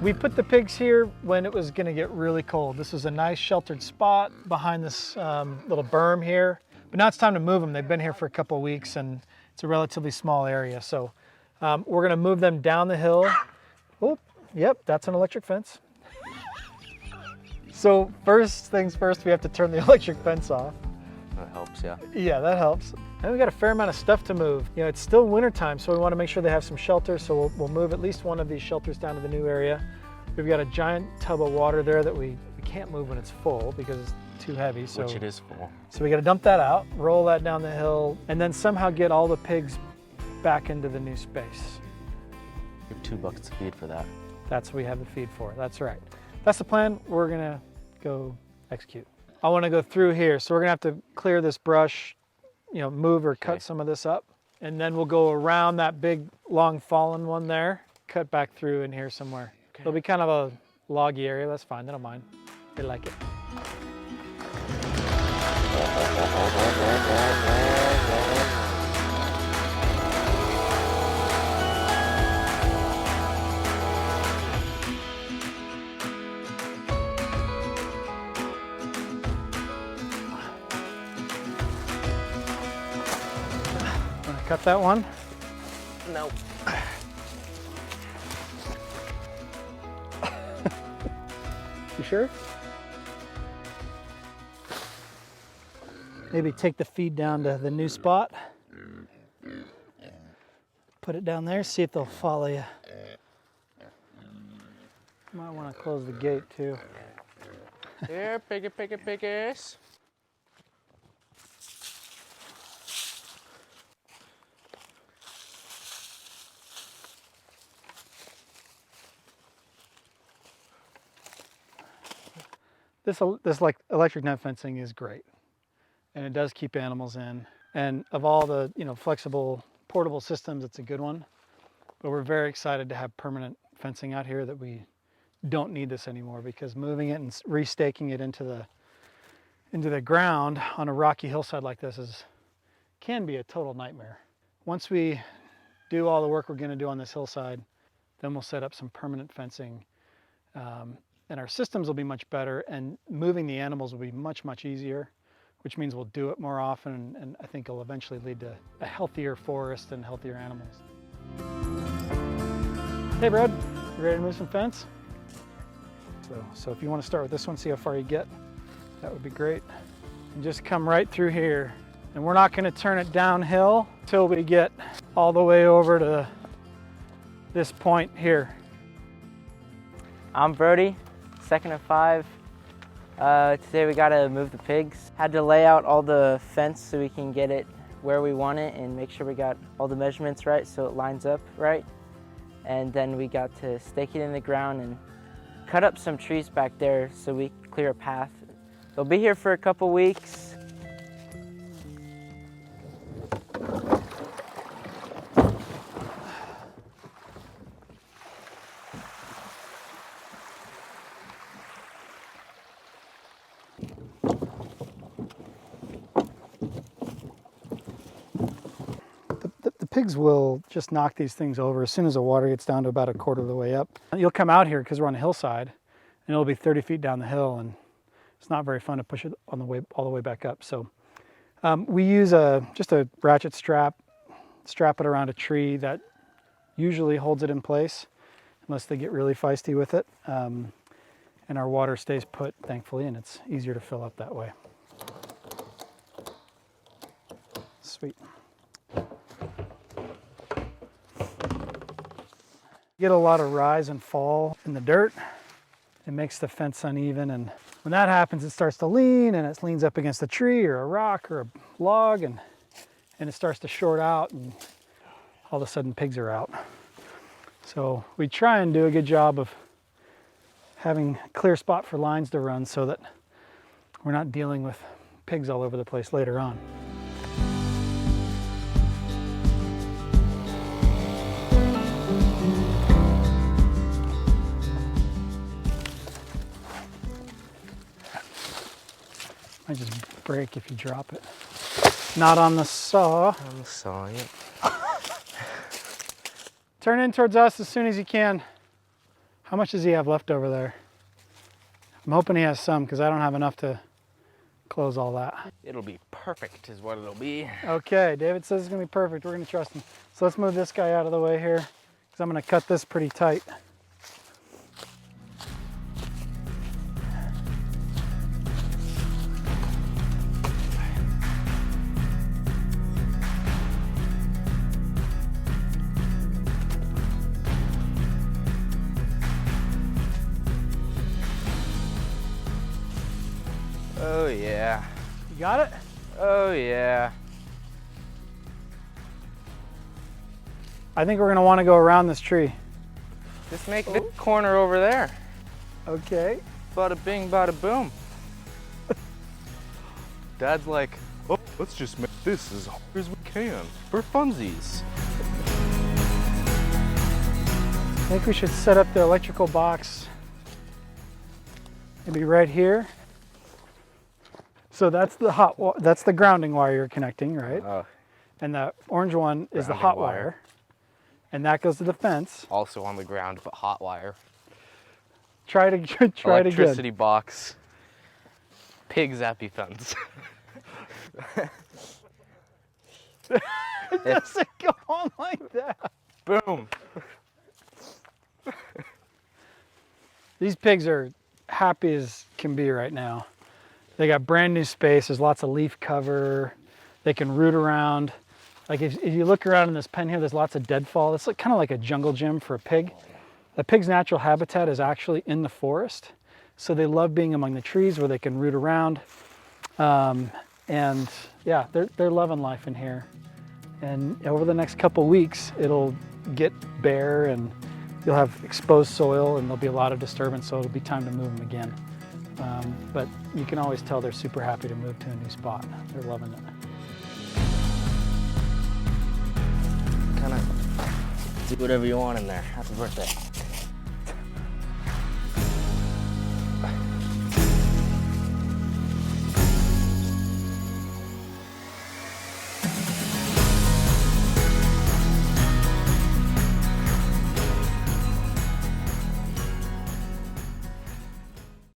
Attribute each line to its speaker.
Speaker 1: We put the pigs here when it was gonna get really cold. This was a nice sheltered spot behind this little berm here. But now it's time to move them. They've been here for a couple of weeks and it's a relatively small area. So we're gonna move them down the hill. Oh, yep, that's an electric fence. So first things first, we have to turn the electric fence off.
Speaker 2: That helps, yeah.
Speaker 1: Yeah, that helps. And we got a fair amount of stuff to move. You know, it's still wintertime, so we want to make sure they have some shelter. So we'll move at least one of these shelters down to the new area. We've got a giant tub of water there that we can't move when it's full because it's too heavy. So,
Speaker 2: which it is full.
Speaker 1: So we got to dump that out, roll that down the hill, and then somehow get all the pigs back into the new space.
Speaker 2: You have 2 buckets of feed for that.
Speaker 1: That's what we have the feed for. That's right. That's the plan. We're gonna go execute. I want to go through here, so we're gonna have to clear this brush, you know, move or cut some of this up, and then we'll go around that big long fallen one there, cut back through in here somewhere. Okay. It'll be kind of a loggy area. That's fine. They don't mind. They like it. Cut that one?
Speaker 2: No.
Speaker 1: You sure? Maybe take the feed down to the new spot. Put it down there, see if they'll follow you. Might want to close the gate too.
Speaker 2: Here, piggies.
Speaker 1: This like electric net fencing is great, and it does keep animals in. And of all the flexible portable systems, it's a good one. But we're very excited to have permanent fencing out here that we don't need this anymore, because moving it and restaking it into the ground on a rocky hillside like this can be a total nightmare. Once we do all the work we're going to do on this hillside, then we'll set up some permanent fencing. And our systems will be much better, and moving the animals will be much, much easier, which means we'll do it more often, and I think it'll eventually lead to a healthier forest and healthier animals. Hey Brad, you ready to move some fence? So if you want to start with this one, see how far you get, that would be great. And just come right through here. And we're not going to turn it downhill until we get all the way over to this point here.
Speaker 3: I'm Brody. 2nd of 5. Today we gotta move the pigs. Had to lay out all the fence so we can get it where we want it and make sure we got all the measurements right so it lines up right. And then we got to stake it in the ground and cut up some trees back there so we clear a path. They'll be here for a couple weeks.
Speaker 1: Pigs will just knock these things over as soon as the water gets down to about 1/4 of the way up. You'll come out here because we're on a hillside, and it'll be 30 feet down the hill, and it's not very fun to push it on the way all the way back up. So we use just a ratchet strap it around a tree that usually holds it in place, unless they get really feisty with it. And our water stays put, thankfully, and it's easier to fill up that way. Sweet. Get a lot of rise and fall in the dirt. It makes the fence uneven, and when that happens, it starts to lean, and it leans up against a tree or a rock or a log, and it starts to short out, and all of a sudden pigs are out. So we try and do a good job of having a clear spot for lines to run so that we're not dealing with pigs all over the place later on. Might just break if you drop it. Not on the saw.
Speaker 2: On the saw, yeah.
Speaker 1: Turn in towards us as soon as you can. How much does he have left over there? I'm hoping he has some because I don't have enough to close all that.
Speaker 2: It'll be perfect is what it'll be.
Speaker 1: Okay, David says it's gonna be perfect. We're gonna trust him. So let's move this guy out of the way here because I'm gonna cut this pretty tight.
Speaker 2: Oh yeah.
Speaker 1: You got it?
Speaker 2: Oh yeah.
Speaker 1: I think we're gonna wanna go around this tree.
Speaker 2: Just make the corner over there.
Speaker 1: Okay.
Speaker 2: Bada bing, bada boom. Dad's like, oh, let's just make this as hard as we can for funsies.
Speaker 1: I think we should set up the electrical box maybe right here. So that's the that's the grounding wire you're connecting, right?
Speaker 2: Oh,
Speaker 1: And the orange one is the
Speaker 2: Grounding
Speaker 1: hot
Speaker 2: wire.
Speaker 1: wire. And that goes to the fence.
Speaker 2: also on the ground, but hot wire.
Speaker 1: Try it again.
Speaker 2: Electricity box. Pig zappy fence.
Speaker 1: It doesn't go on like that.
Speaker 2: Boom.
Speaker 1: These pigs are happy as can be right now. They got brand new space. There's lots of leaf cover. They can root around. Like if you look around in this pen here, there's lots of deadfall. It's like, kind of like a jungle gym for a pig. A pig's natural habitat is actually in the forest. So they love being among the trees where they can root around. And yeah, they're loving life in here. And over the next couple weeks, it'll get bare and you'll have exposed soil and there'll be a lot of disturbance, so it'll be time to move them again. But you can always tell they're super happy to move to a new spot. They're loving it.
Speaker 2: Kind of do whatever you want in there. Happy birthday.